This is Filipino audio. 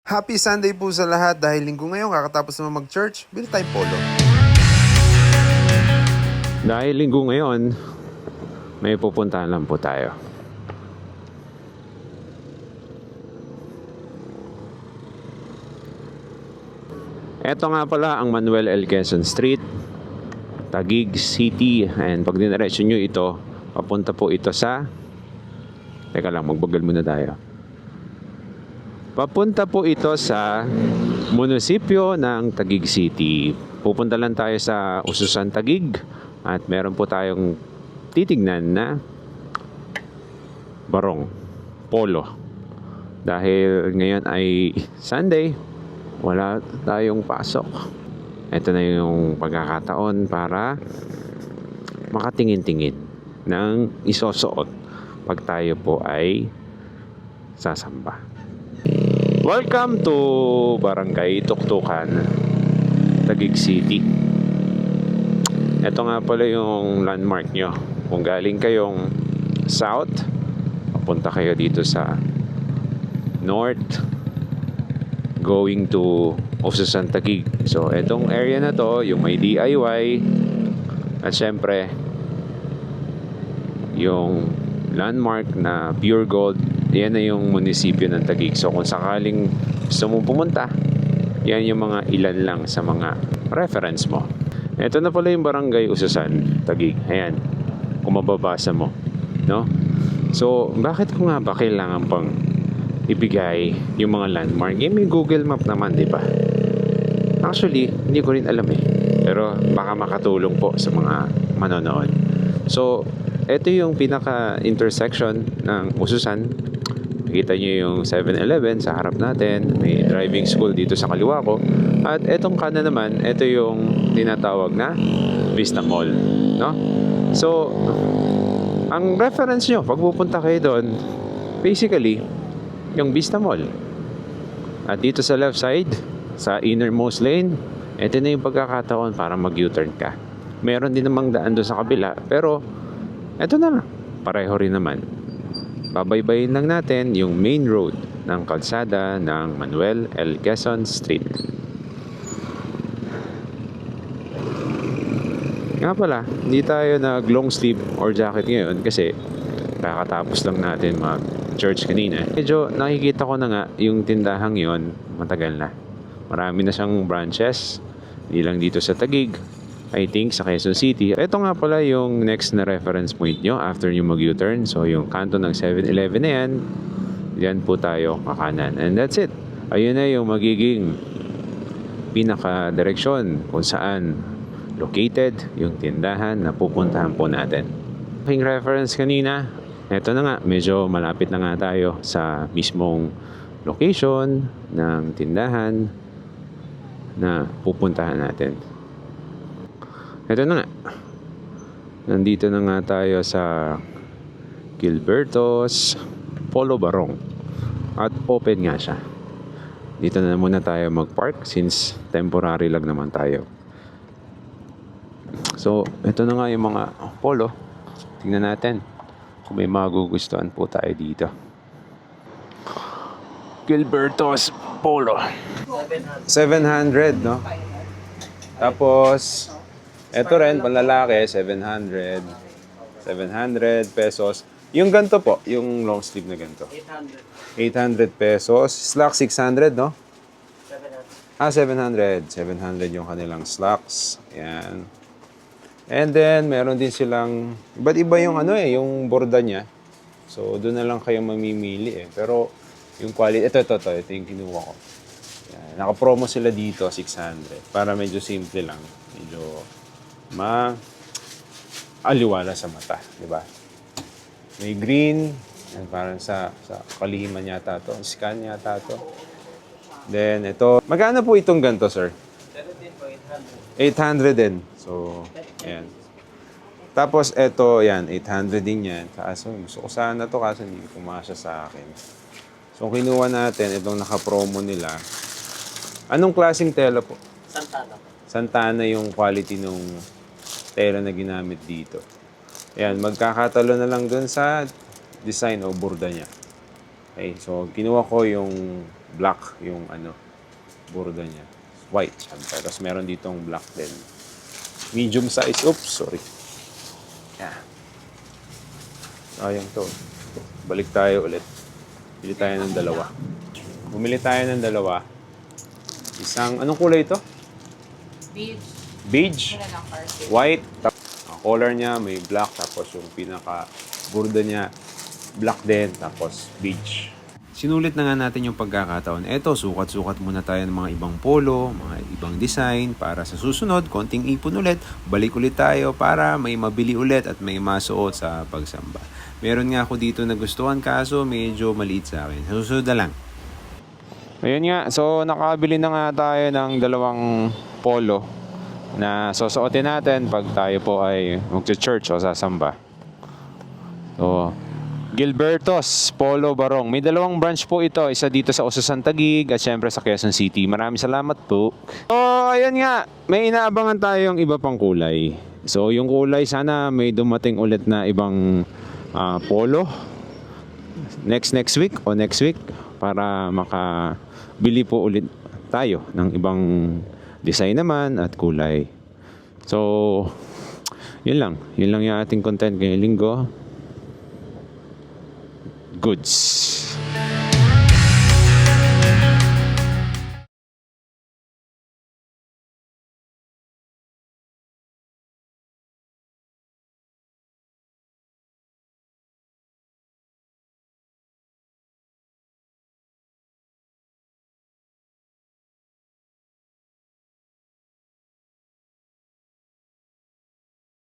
Happy Sunday po sa lahat dahil linggo ngayon kakatapos naman mag-church, bili tayong polo. Dahil linggo ngayon, may pupuntahan lang po tayo. Ito nga pala ang Manuel L. Quezon Street, Taguig City. And pag diniretso nyo ito, papunta po ito sa... Teka lang, magbagal muna tayo. Papunta po ito sa munisipyo ng Taguig City. Pupunta lang tayo sa Ususan, Taguig. At meron po tayong titignan na barong, polo. Dahil ngayon ay Sunday, wala tayong pasok. Ito na yung pagkakataon para makatingin-tingin ng isusuot pag tayo po ay sasamba. Welcome to Barangay Tuktukan, Taguig City. Ito nga pala yung landmark nyo. Kung galing kayong south, papunta kayo dito sa north, going to Ususan, Taguig. So, etong area na to, yung may DIY, at syempre, yung landmark na pure gold, yan na yung munisipyo ng Taguig. So, kung sakaling gusto mong pumunta, yan yung mga ilan lang sa mga reference mo. Ito na pala yung Barangay Ususan, Taguig. Ayan, kung mababasa mo, no? So, bakit ko nga ba kailangan pang ibigay yung mga landmark? May Google Map naman, di ba? Actually, hindi ko rin alam eh. Pero baka makatulong po sa mga manonood. So, ito yung pinaka-intersection ng Ususan. Nakita nyo yung 7-Eleven sa harap natin. May driving school dito sa kaliwa ko. At etong kanan naman, ito yung tinatawag na Vista Mall, no? So, ang reference nyo pag pupunta kayo doon, basically, yung Vista Mall. At dito sa left side, sa innermost lane, ito na yung pagkakataon para mag-U-turn ka. Meron din namang daan doon sa kabila, pero ito na lang, pareho rin naman. Babaybayin lang natin yung main road ng kalsada ng Manuel L. Quezon Street. Nga pala, hindi tayo nag long sleeve or jacket ngayon kasi kakatapos lang natin mag-church kanina. Medyo nakikita ko na nga yung tindahang yon matagal na. Marami na siyang branches, hindi lang dito sa Taguig, I think sa Quezon City. Ito nga pala yung next na reference point nyo after nyo mag-U-turn. So yung kanto ng 7-Eleven na yan, yan po tayo kakanan. And that's it. Ayun na yung magiging pinaka-direksyon kung saan located yung tindahan na pupuntahan po natin. Aking reference kanina, ito na nga, medyo malapit na nga tayo sa mismong location ng tindahan na pupuntahan natin. Ito na nga. Nandito na nga tayo sa Gilberto's Polo Barong. At open nga siya. Dito na muna tayo mag-park since temporary lang naman tayo. So, ito na nga yung mga polo. Tingnan natin kung may magugustuhan po tayo dito. Gilberto's Polo. 700, no? Tapos, ito rin, panlalaki, 700. 700 pesos. Yung ganito po, yung long sleeve na ganito. 800 pesos. Slack 600, no? 700. 700 yung kanilang slacks. Ayan. And then, meron din silang, iba't iba yung yung borda niya. So, doon na lang kayo mamimili eh. Pero, yung quality, ito yung kinuha ko. Ayan. Naka-promo sila dito, 600. Para medyo simple lang. Medyo aliwala sa mata, di ba? May green, yan, parang sa kalihiman yata to, scan yata to. Then ito, magkano po itong ganito, sir? 800 din. So, ayan. Tapos ito, yan, 800 din yan. Kaso, gusto ko sana to kasi hindi pumasya sa akin. So, kinuha natin itong naka-promo nila. Anong klaseng tela po? Santana. Santana yung quality nung tela na ginamit dito. Ayan, magkakatalo na lang dun sa design o burda niya. Okay, so kinuha ko yung black yung borda niya. White, syempre. Tapos meron ditong black din. Medium size. Oops, sorry. Yeah. Sayang to. Balik tayo ulit. Bili tayo ng dalawa. Bumili tayo ng dalawa. Isang, anong kulay ito? Beige. Beige. Wala lang carpet. White. Ang color niya may black. Tapos yung pinaka-burda niya, black din. Tapos beige. Sinulit na nga natin yung pagkakataon. Eto, sukat-sukat muna tayo ng mga ibang polo, mga ibang design para sa susunod, konting ipon ulit, balik ulit tayo para may mabili ulit at may masuot sa pagsamba. Meron nga ako dito na gustuhan kaso medyo maliit sa akin. Susunod na lang. Ayun nga, so nakabili na nga tayo ng dalawang polo na susuotin natin pag tayo po ay magcha-church o sasamba. So, Gilbertos, Polo Barong. May dalawang branch po ito. Isa dito sa Ususan Taguig at syempre sa Quezon City. Maraming salamat po. So, ayun nga. May inaabangan tayong iba pang kulay. So, yung kulay, sana may dumating ulit na ibang polo. Next week o next week. Para makabili po ulit tayo ng ibang design naman at kulay. So, yun lang. Yun lang yung ating content ngayong linggo. Goods.